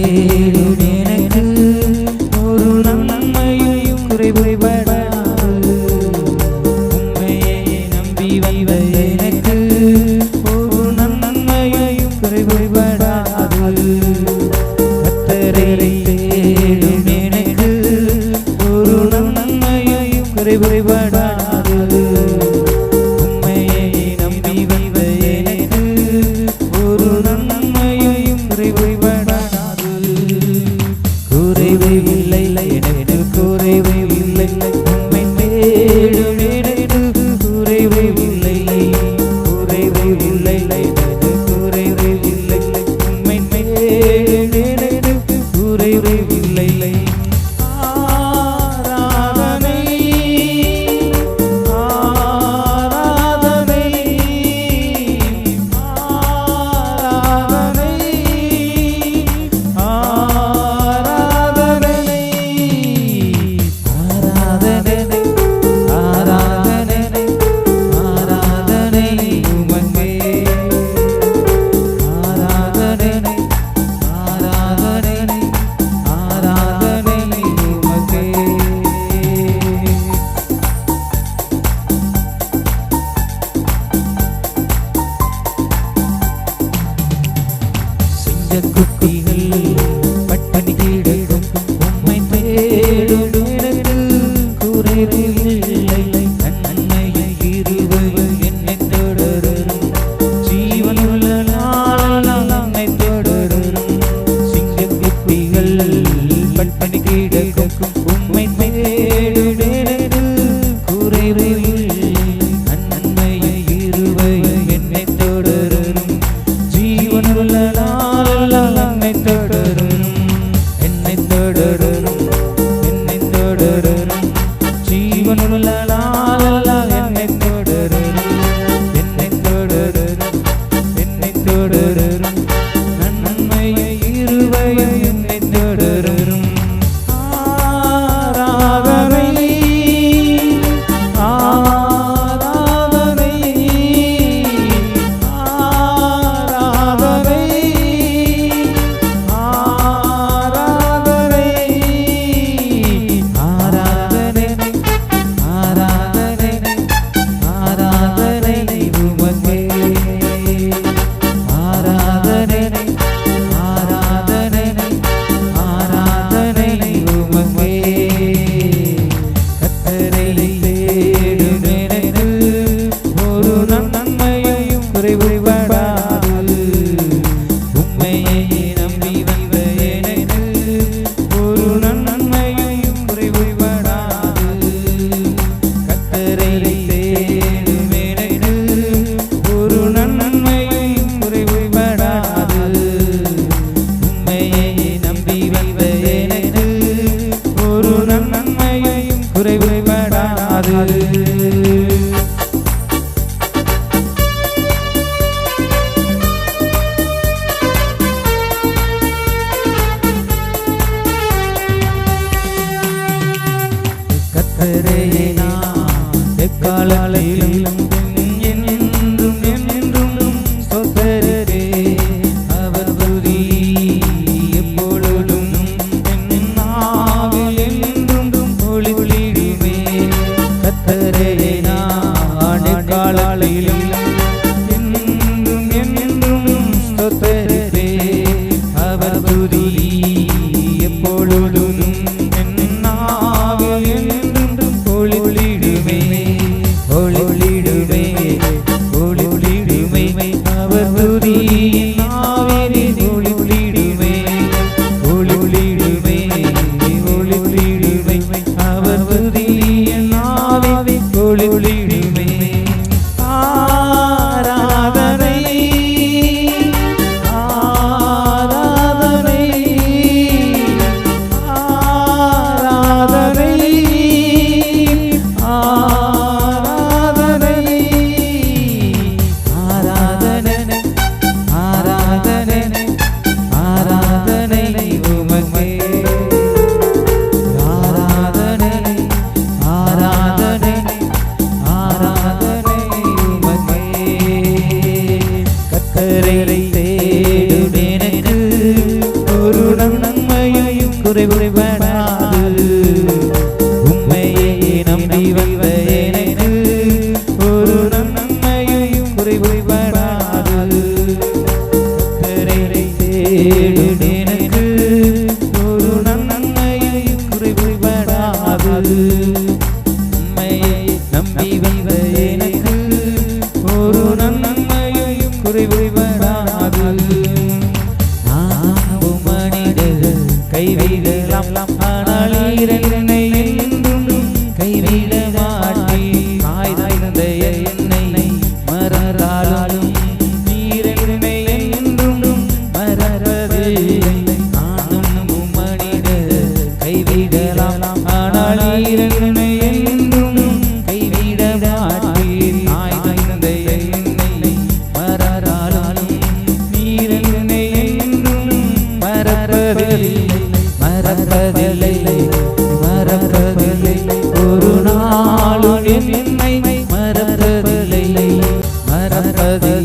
தேடும் எனக்கு ஒரு நன்மையும் குறைபடாது. உம்மையே நம்பி வந்த எனக்கு ஒரு நன்மையும் குறைபடாது. கர்த்தரை தேடும் எனக்கு ஒரு நன்மையும் குறைபடாது. உம்மையே நம்பி வந்த எனக்கு ஒரு நன்மையும் குறைபடாது. குறைவே இல்லை எனக்கு குறைவே இல்லை. உம்மை தேடும் எனக்கு குறைவே இல்லை. குறைவே இல்லை எனக்கு குறைவே இல்லை. உம்மை தேடும் எனக்கு குறைவே இல்லை. ஆராதனை ஆராதனை ஆராதனை ஆராதனை ஆராதனை ஆராதனை உமக்கே. ஆராதனை ஆராதனை ஆராதனை உமக்கே. சிங்கக்குட்டிகள் பட்டினி கிடக்கும் உம்மை தேடும் எனக்கு குறைவே இல்லை. நன்மையை கிருபையை என்னை தொடரும். ஜீவனுள்ள நாளெல்லாம் என்னை தொடரும். சிங்கக்குட்டிகள் பட்டினி கிடக்கும் உம்மை தேடும் எனக்கு குறைவே இல்லை. நன்மையை கிருபையை என்னை தொடரும். ஜீவனுள்ள நாளெல்லாம் என்னை தொடரும். என்னை தொடரும். என்னை தொடரும். ஜீவனுள்ள நாளெல்லாம் என்னை தொடரும். என்னை தொடரும். என்னை தொடரும். நன்மையை கிருபையை என்னை தொடரும். ஆராதனை ஆராதனை ஆராதனை ஆராதனை ஆராதனை ஆராதனை ஆராதனை உமக்கே. ஆராதனை ஆராதனை ஆராதனை உமக்கே. கர்த்தரை தேடும் எனக்கு ஒரு நன்மையும் குறைபடாது. உம்மையே நம்பி வந்த எனக்கு ஒரு நன்மையும் குறைபடாது. கர்த்தரை தேடும் எனக்கு ஒரு நன்மையும் குறைபடாது. உம்மையே நம்பி வந்த எனக்கு ஒரு நன்மையும் குறைபடாது. கர்த்தரையே நான் எக்காலத்திலும் என்றும் என்றும் ஸ்தோத்தரிப்பேன். அவர் துதி எப்பொழுதும் என் நாவில் என்றும் ஒலித்திடுமே. கர்த்தரையே நான் எக்காலத்திலும் என்றும் என்றும் ஸ்தோத்தரிப்பேன். அவர் துதி எப்பொழுதும் என் நாவில் என்றும் ஒலித்திடுமே. ஒலித்திடுமே. சந்ததி